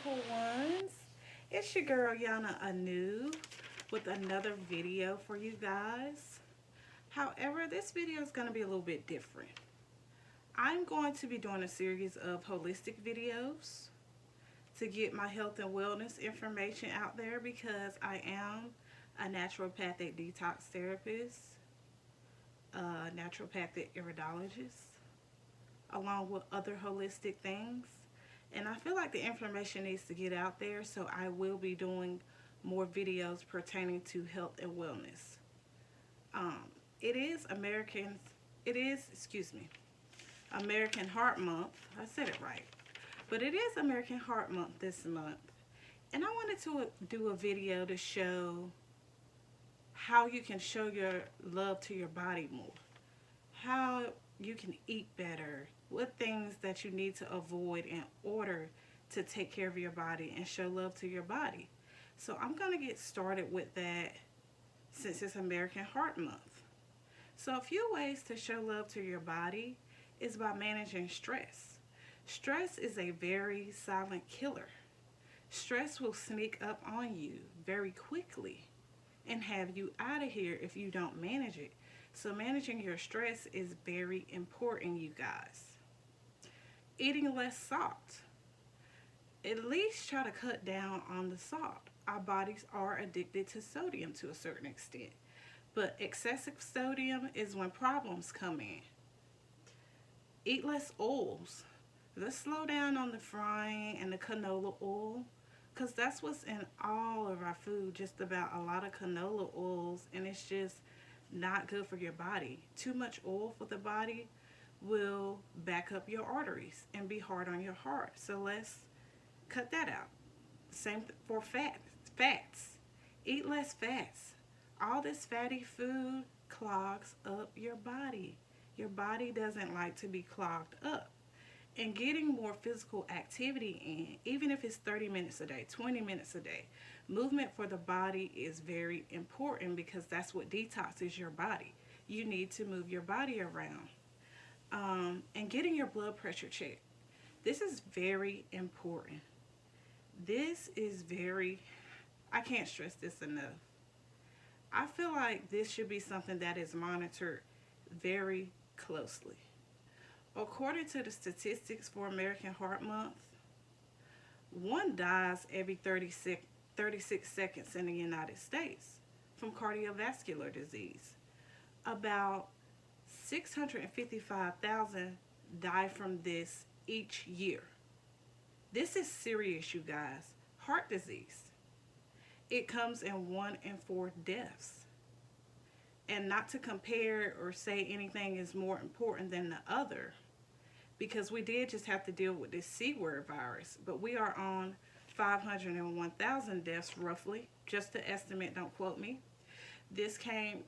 beautiful ones. It's your girl Yana Anu with another video for you guys. However, this video is going to be a little bit different. I'm going to be doing a series of holistic videos to get my health and wellness information out there because I am a naturopathic detox therapist, a naturopathic iridologist, along with other holistic things. And I feel like the information needs to get out there, so I will be doing more videos pertaining to health and wellness. Um, American Heart Month. I said it right. But it is American Heart Month this month. And I wanted to do a video to show how you can show your love to your body more. How you can eat better. What things that you need to avoid in order to take care of your body and show love to your body. So I'm going to get started with that since it's American Heart Month. So a few ways to show love to your body is by managing stress. Stress is a very silent killer. Stress will sneak up on you very quickly and have you out of here if you don't manage it. So managing your stress is very important, you guys. Eating less salt. At least try to cut down on the salt. Our bodies are addicted to sodium to a certain extent. But excessive sodium is when problems come in. Eat less oils. Let's slow down on the frying and the canola oil, because that's what's in all of our food, just about a lot of canola oils, and it's just not good for your body. Too much oil for the body will back up your arteries and be hard on your heart. So let's cut that out. Same for fats. Eat less fats. All this fatty food clogs up your body. Your body doesn't like to be clogged up. And getting more physical activity in, even if it's 30 minutes a day, 20 minutes a day, movement for the body is very important because that's what detoxes your body. You need to move your body around. And getting your blood pressure checked. This is very important. I can't stress this enough. I feel like this should be something that is monitored very closely. According to the statistics for American Heart Month, one dies every 36 seconds in the United States from cardiovascular disease. About 655,000 die from this each year. This is serious, you guys. Heart disease. It comes in 1 in 4 deaths. And not to compare or say anything is more important than the other, because we did just have to deal with this C word virus, but we are on 501,000 deaths roughly, just to estimate, don't quote me. The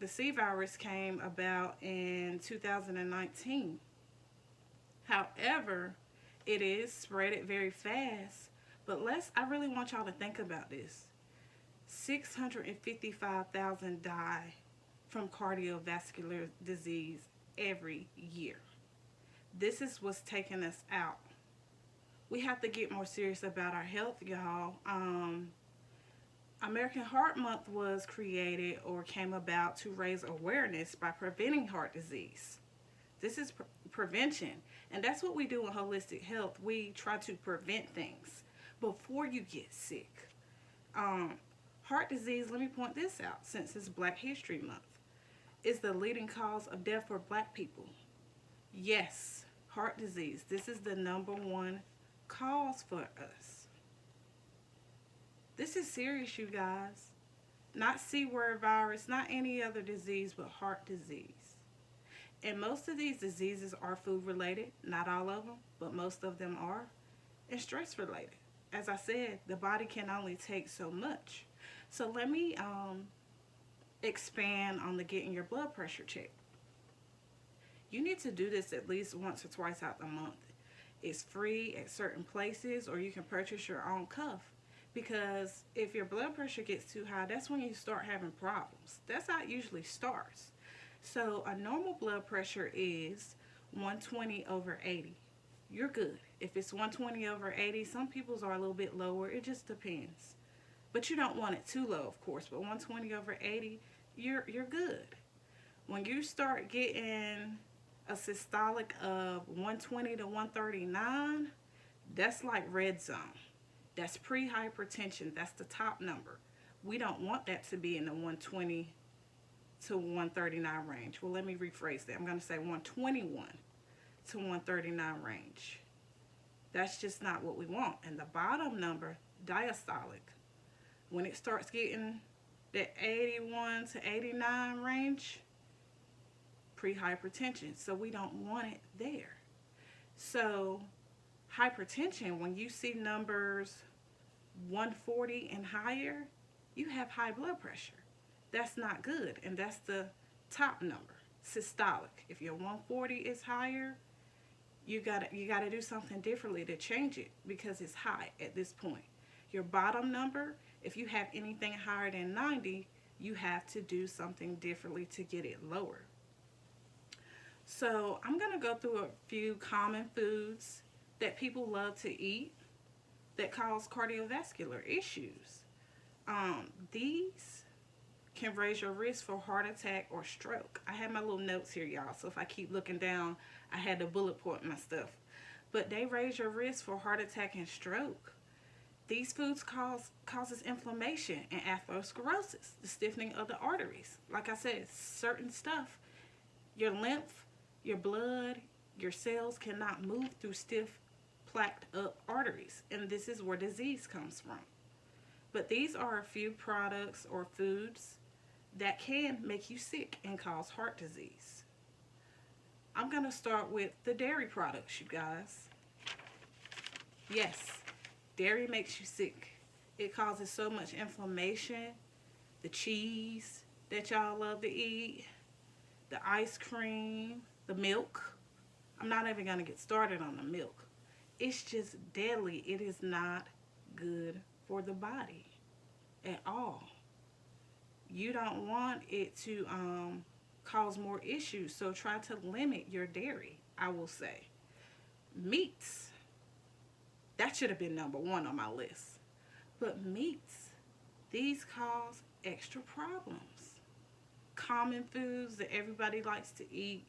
C virus came about in 2019. However, it is spread very fast, but I really want y'all to think about this. 655,000 die from cardiovascular disease every year. This is what's taking us out. We have to get more serious about our health, y'all. American Heart Month was created or came about to raise awareness by preventing heart disease. This is prevention, and that's what we do in holistic health. We try to prevent things before you get sick. Heart disease, let me point this out since it's Black History Month, is the leading cause of death for Black people. Yes, heart disease. This is the #1 cause for us. This is serious, you guys. Not C word virus, not any other disease, but heart disease. And most of these diseases are food related. Not all of them, but most of them are. And stress related. As I said, the body can only take so much. So let me expand on the getting your blood pressure checked. You need to do this at least once or twice out the month. It's free at certain places, or you can purchase your own cuff. Because if your blood pressure gets too high, that's when you start having problems. That's how it usually starts. So a normal blood pressure is 120/80. You're good. If it's 120 over 80, some people's are a little bit lower. It just depends. But you don't want it too low, of course. But 120 over 80, you're good. When you start getting a systolic of 120 to 139, that's like red zone. That's pre-hypertension. That's the top number. We don't want that to be in the 120 to 139 range. Well, let me rephrase that. I'm going to say 121 to 139 range. That's just not what we want. And the bottom number, diastolic, when it starts getting that 81 to 89 range, pre-hypertension. So we don't want it there. So hypertension, when you see numbers 140 and higher, you have high blood pressure. That's not good, and that's the top number, systolic. If your 140 is higher, you gotta do something differently to change it because it's high at this point. Your bottom number, if you have anything higher than 90, you have to do something differently to get it lower. So I'm gonna go through a few common foods that people love to eat that cause cardiovascular issues. These can raise your risk for heart attack or stroke. I have my little notes here, y'all, so if I keep looking down, I had to bullet point my stuff. But they raise your risk for heart attack and stroke. These foods causes inflammation and atherosclerosis, the stiffening of the arteries. Like I said, certain stuff, your lymph, your blood, your cells cannot move through stiff, plaqued up arteries, and this is where disease comes from. But these are a few products or foods that can make you sick and cause heart disease. I'm going to start with the dairy products, you guys. Yes, dairy makes you sick. It causes so much inflammation. The cheese that y'all love to eat, the ice cream, the milk. I'm not even going to get started on the milk. It's just deadly. It is not good for the body at all. You don't want it to cause more issues, so try to limit your dairy, I will say. Meats, that should have been number one on my list. But meats, these cause extra problems. Common foods that everybody likes to eat,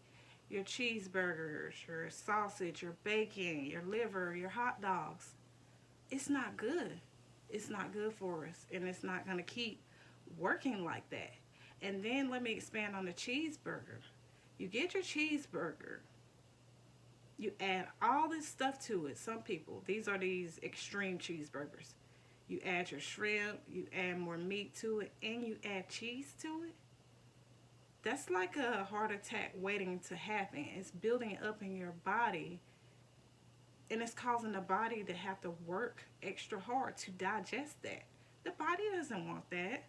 your cheeseburgers, your sausage, your bacon, your liver, your hot dogs. It's not good. It's not good for us, and it's not going to keep working like that. And then let me expand on the cheeseburger. You get your cheeseburger, you add all this stuff to it. Some people, these are these extreme cheeseburgers. You add your shrimp, you add more meat to it, and you add cheese to it. That's like a heart attack waiting to happen. It's building up in your body, and it's causing the body to have to work extra hard to digest that. The body doesn't want that.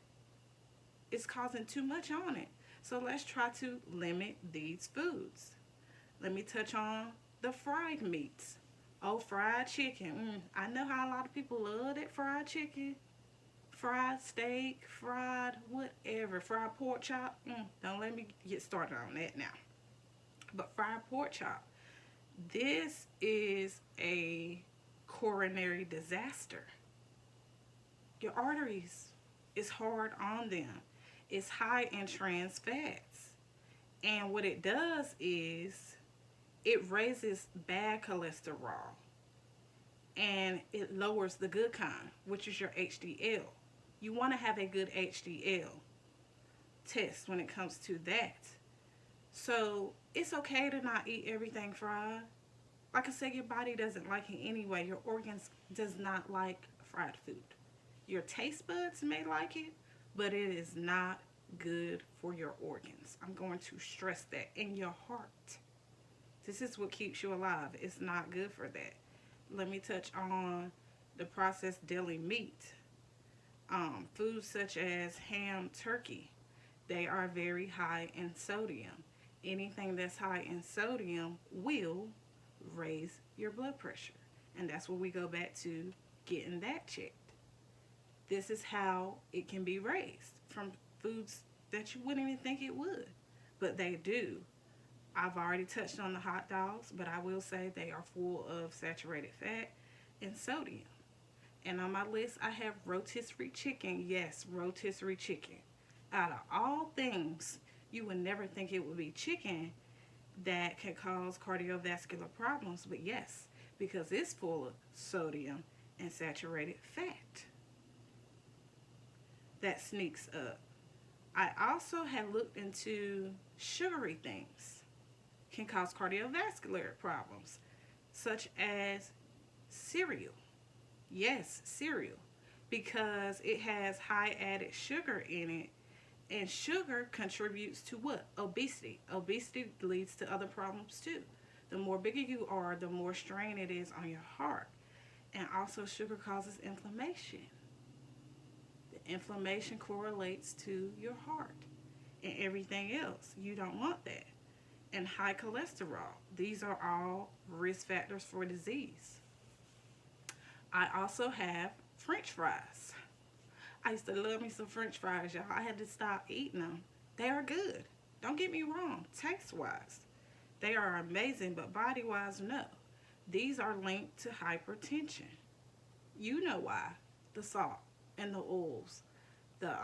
It's causing too much on it. So let's try to limit these foods. Let me touch on the fried meats. Oh, fried chicken. I know how a lot of people love that fried chicken. Fried steak, fried whatever, fried pork chop. Don't let me get started on that now. But fried pork chop, this is a coronary disaster. Your arteries is hard on them. It's high in trans fats. And what it does is it raises bad cholesterol. And it lowers the good kind, which is your HDL. You want to have a good HDL test when it comes to that. So it's okay to not eat everything fried. Like I said, your body doesn't like it anyway. Your organs does not like fried food. Your taste buds may like it, but it is not good for your organs. I'm going to stress that. In your heart. This is what keeps you alive. It's not good for that. Let me touch on the processed deli meat. Foods such as ham, turkey, they are very high in sodium. Anything that's high in sodium will raise your blood pressure. And that's where we go back to getting that checked. This is how it can be raised from foods that you wouldn't even think it would. But they do. I've already touched on the hot dogs, but I will say they are full of saturated fat and sodium. And on my list, I have rotisserie chicken. Yes, rotisserie chicken. Out of all things, you would never think it would be chicken that can cause cardiovascular problems, but yes, because it's full of sodium and saturated fat that sneaks up. I also have looked into sugary things can cause cardiovascular problems, such as cereal. Yes, cereal, because it has high added sugar in it, and sugar contributes to what? Obesity. Obesity leads to other problems too. The more bigger you are, the more strain it is on your heart. And also, sugar causes inflammation. The inflammation correlates to your heart and everything else. You don't want that. And high cholesterol. These are all risk factors for disease. I also have French fries. I used to love me some French fries, y'all. I had to stop eating them. They are good. Don't get me wrong. Taste-wise, they are amazing, but body-wise, no. These are linked to hypertension. You know why. The salt and the oils. The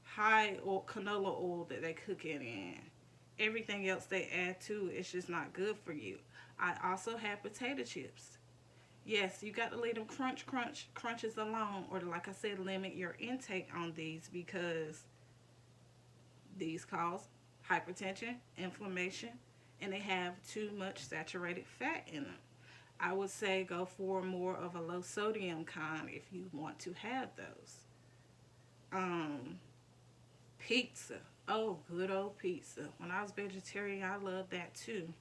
high oil, canola oil that they cook it in. Everything else they add to it's just not good for you. I also have potato chips. Yes, you got to leave them crunches alone, or like I said, limit your intake on these because these cause hypertension, inflammation, and they have too much saturated fat in them. I would say go for more of a low sodium kind if you want to have those. Pizza. Oh, good old pizza. When I was vegetarian, I loved that too.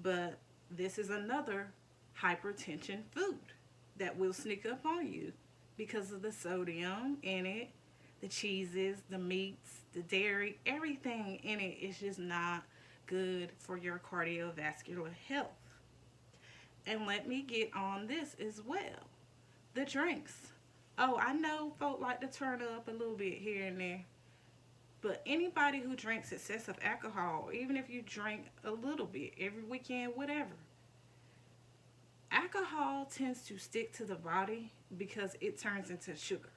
But this is another hypertension food that will sneak up on you because of the sodium in it, the cheeses, the meats, the dairy, everything in it is just not good for your cardiovascular health. And let me get on this as well. The drinks. Oh, I know folk like to turn up a little bit here and there. But anybody who drinks excessive alcohol, even if you drink a little bit every weekend, whatever, alcohol tends to stick to the body because it turns into sugar.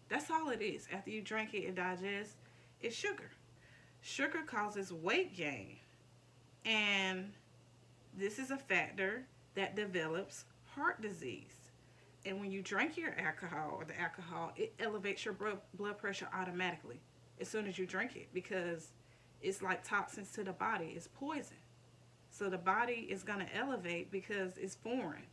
That's all it is. After you drink it and digest, it's sugar. Sugar causes weight gain. And this is a factor that develops heart disease. And when you drink your alcohol or the alcohol, it elevates your blood pressure automatically as soon as you drink it because it's like toxins to the body. It's poison. So the body is going to elevate because it's foreign.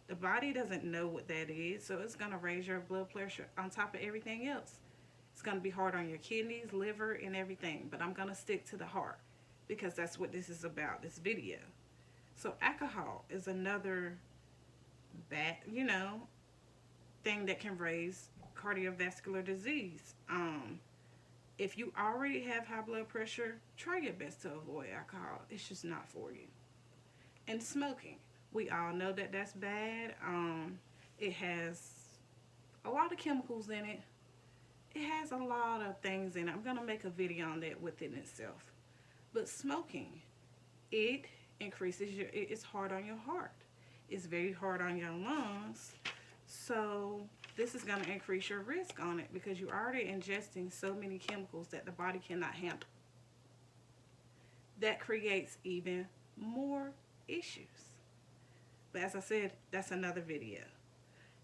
The body doesn't know what that is, so it's going to raise your blood pressure on top of everything else. It's going to be hard on your kidneys, liver, and everything. But I'm going to stick to the heart because that's what this is about, this video. So alcohol is another bad, thing that can raise cardiovascular disease. If you already have high blood pressure, try your best to avoid alcohol. It's just not for you. And smoking. We all know that that's bad. It has a lot of chemicals in it. It has a lot of things in it. I'm going to make a video on that within itself. But smoking, it increases it's hard on your heart. It's very hard on your lungs. So this is going to increase your risk on it because you're already ingesting so many chemicals that the body cannot handle. That creates even more issues. But as I said, that's another video.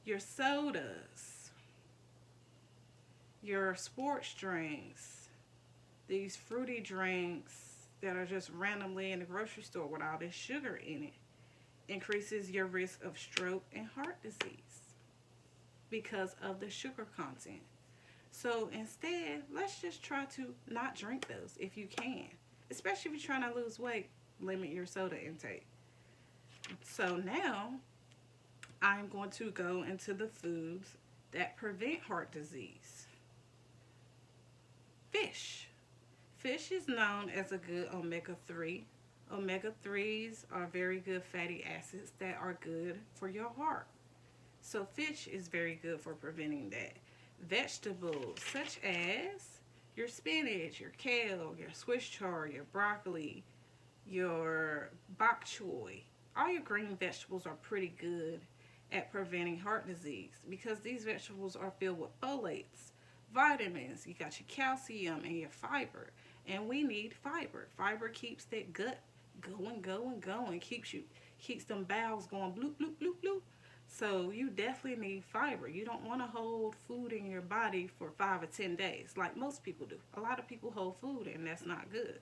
Your sodas, your sports drinks, these fruity drinks that are just randomly in the grocery store with all this sugar in it, increases your risk of stroke and heart disease because of the sugar content. So instead, let's just try to not drink those if you can. Especially if you're trying to lose weight, limit your soda intake. So now, I'm going to go into the foods that prevent heart disease. Fish. Fish is known as a good omega-3. Omega-3s are very good fatty acids that are good for your heart. So fish is very good for preventing that. Vegetables such as your spinach, your kale, your Swiss chard, your broccoli, your bok choy. All your green vegetables are pretty good at preventing heart disease because these vegetables are filled with folates, vitamins. You got your calcium and your fiber. And we need fiber. Fiber keeps that gut going, keeps them bowels going bloop bloop bloop bloop. So you definitely need fiber. You don't want to hold food in your body for 5 or 10 days like most people do. A lot of people hold food and that's not good.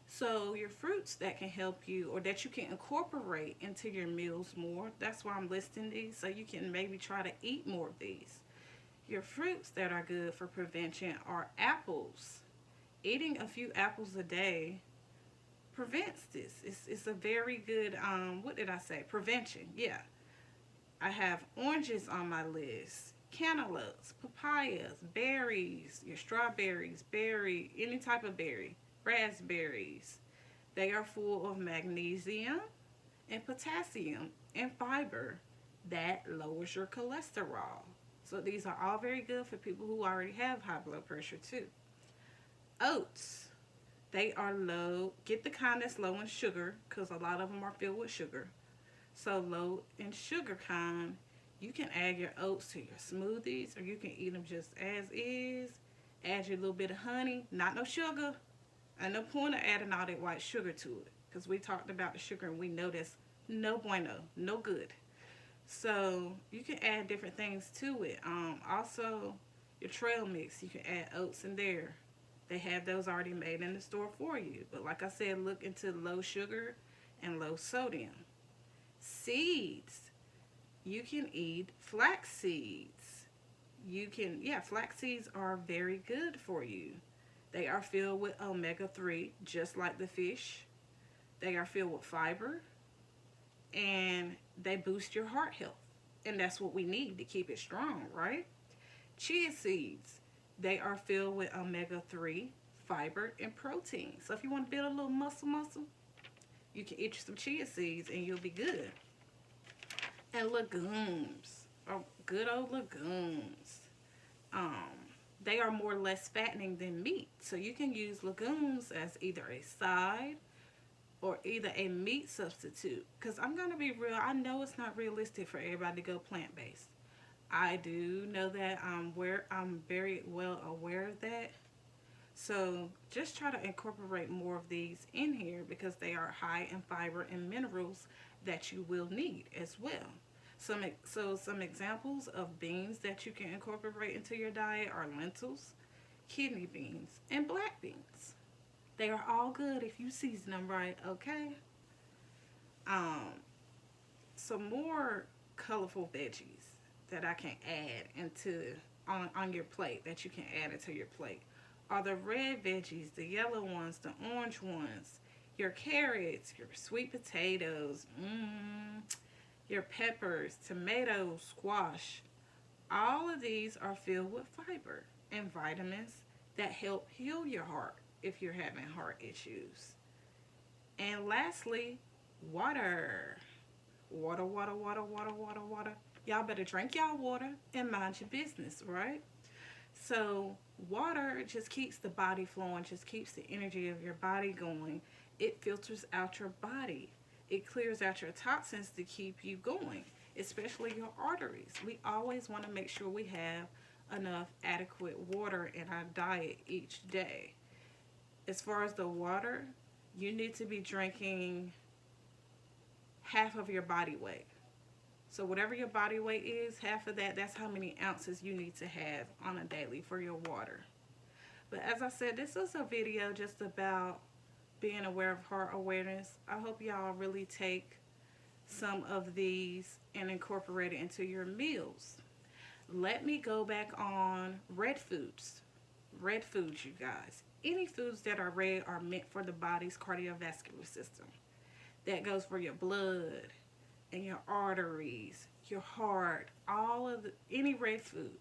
So your fruits that can help you or that you can incorporate into your meals more, that's why I'm listing these so you can maybe try to eat more of these. Your fruits that are good for prevention are apples. Eating a few apples a day prevents this. It's a very good, what did I say? Prevention, yeah. I have oranges on my list, cantaloupes, papayas, berries, your strawberries, berry, any type of berry, raspberries. They are full of magnesium and potassium and fiber that lowers your cholesterol. So these are all very good for people who already have high blood pressure too. Oats, they are low, get the kind that's low in sugar because a lot of them are filled with sugar. So low in sugar kind, you can add your oats to your smoothies or you can eat them just as is. Add your little bit of honey, not no sugar. And no point of adding all that white sugar to it because we talked about the sugar and we know that's no bueno, no good. So you can add different things to it. Also, your trail mix, you can add oats in there. They have those already made in the store for you. But like I said, look into low sugar and low sodium. Seeds, you can eat flax seeds. Flax seeds are very good for you. They are filled with omega-3, just like the fish. They are filled with fiber, and they boost your heart health. And that's what we need to keep it strong, right? Chia seeds, they are filled with omega-3, fiber, and protein. So if you want to build a little muscle, you can eat some chia seeds and you'll be good. And legumes, good old legumes. They are more or less fattening than meat. So you can use legumes as either a side or either a meat substitute. Because I'm going to be real, I know it's not realistic for everybody to go plant-based. I do know that I'm very well aware of that. So just try to incorporate more of these in here because they are high in fiber and minerals that you will need as well. Some examples of beans that you can incorporate into your diet are lentils, kidney beans, and black beans. They are all good if you season them right, okay? Some more colorful veggies that I can add into on your plate that you can add into your plate are the red veggies, the yellow ones, the orange ones, your carrots, your sweet potatoes, your peppers, tomatoes, squash. All of these are filled with fiber and vitamins that help heal your heart if you're having heart issues. And lastly, water. Water, water, water, water, water, water. Y'all better drink y'all water and mind your business, right? So water just keeps the body flowing, just keeps the energy of your body going. It filters out your body. It clears out your toxins to keep you going, especially your arteries. We always want to make sure we have enough adequate water in our diet each day. As far as the water, you need to be drinking half of your body weight. So whatever your body weight is, half of that, that's how many ounces you need to have on a daily for your water. But as I said, this is a video just about being aware of heart awareness. I hope y'all really take some of these and incorporate it into your meals. Let me go back on red foods. Red foods, you guys. Any foods that are red are meant for the body's cardiovascular system. That goes for your blood and your arteries, your heart, any red food.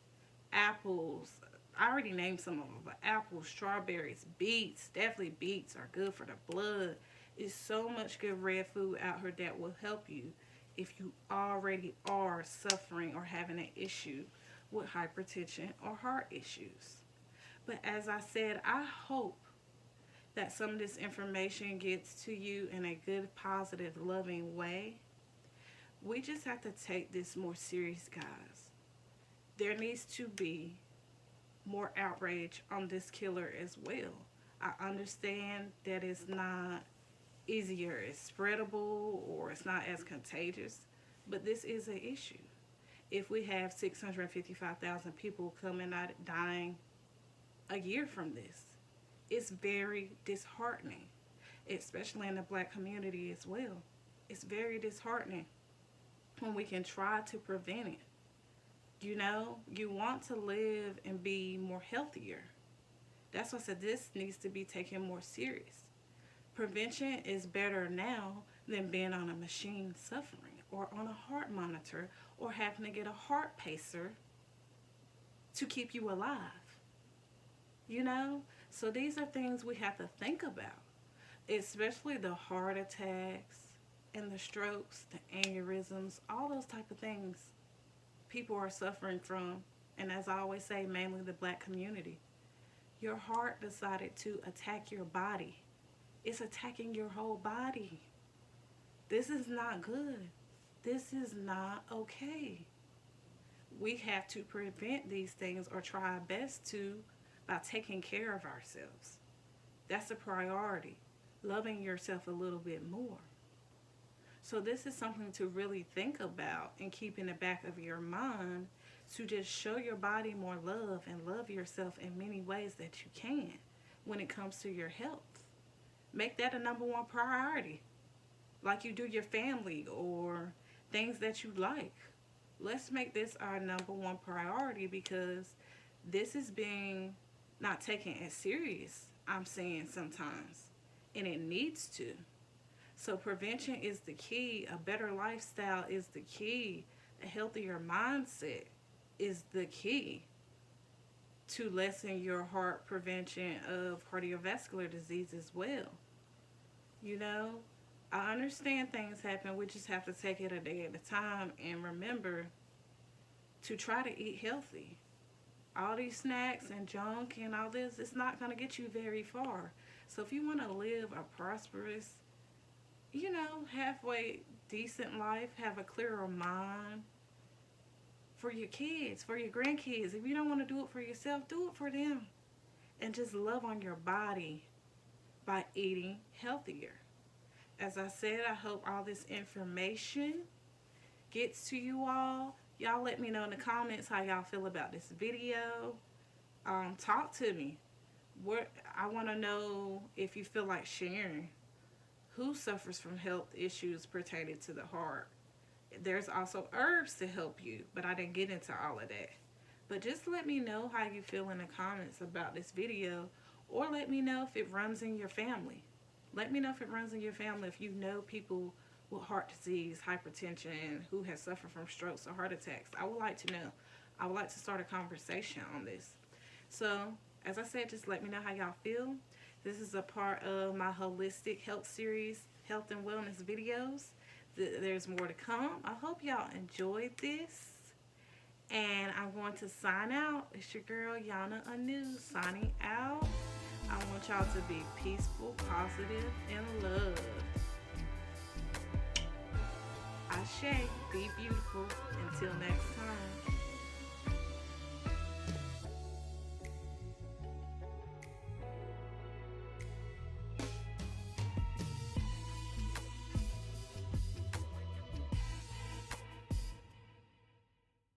Apples, I already named some of them, but apples, strawberries, beets, definitely beets are good for the blood. It's so much good red food out here that will help you if you already are suffering or having an issue with hypertension or heart issues. But as I said, I hope that some of this information gets to you in a good, positive, loving way. We just have to take this more serious, guys. There needs to be more outrage on this killer as well. I understand that it's not easier, it's spreadable, or it's not as contagious, but this is an issue. If we have 655,000 people coming out dying a year from this, it's very disheartening, especially in the black community as well. It's very disheartening when we can try to prevent it. You know, you want to live and be more healthier. That's why I said this needs to be taken more serious. Prevention is better now than being on a machine suffering or on a heart monitor or having to get a heart pacer to keep you alive. You know? So these are things we have to think about, especially the heart attacks and the strokes, the aneurysms, all those type of things people are suffering from. And as I always say, mainly the black community. Your heart decided to attack your body. It's attacking your whole body. This is not good. This is not okay. We have to prevent these things or try our best to by taking care of ourselves. That's a priority. Loving yourself a little bit more. So this is something to really think about and keep in the back of your mind to just show your body more love and love yourself in many ways that you can when it comes to your health. Make that a number one priority, like you do your family or things that you like. Let's make this our number one priority because this is being not taken as serious, I'm saying sometimes, and it needs to. So prevention is the key. A better lifestyle is the key. A healthier mindset is the key to lessen your heart prevention of cardiovascular disease as well. You know, I understand things happen. We just have to take it a day at a time and remember to try to eat healthy. All these snacks and junk and all this, it's not going to get you very far. So if you want to live a prosperous, you know, halfway decent life, have a clearer mind for your kids, for your grandkids. If you don't want to do it for yourself, do it for them. And just love on your body by eating healthier. As I said, I hope all this information gets to you all. Y'all let me know in the comments how y'all feel about this video. Talk to me. I want to know if you feel like sharing. Who suffers from health issues pertaining to the heart? There's also herbs to help you, but I didn't get into all of that. But just let me know how you feel in the comments about this video, or let me know if it runs in your family. Let me know if it runs in your family, if you know people with heart disease, hypertension, who has suffered from strokes or heart attacks. I would like to know. I would like to start a conversation on this. So, as I said, just let me know how y'all feel. This is a part of my holistic health series, health and wellness videos. There's more to come. I hope y'all enjoyed this. And I'm going to sign out. It's your girl, Yana Anu, signing out. I want y'all to be peaceful, positive, and love. Ashe, be beautiful. Until next time.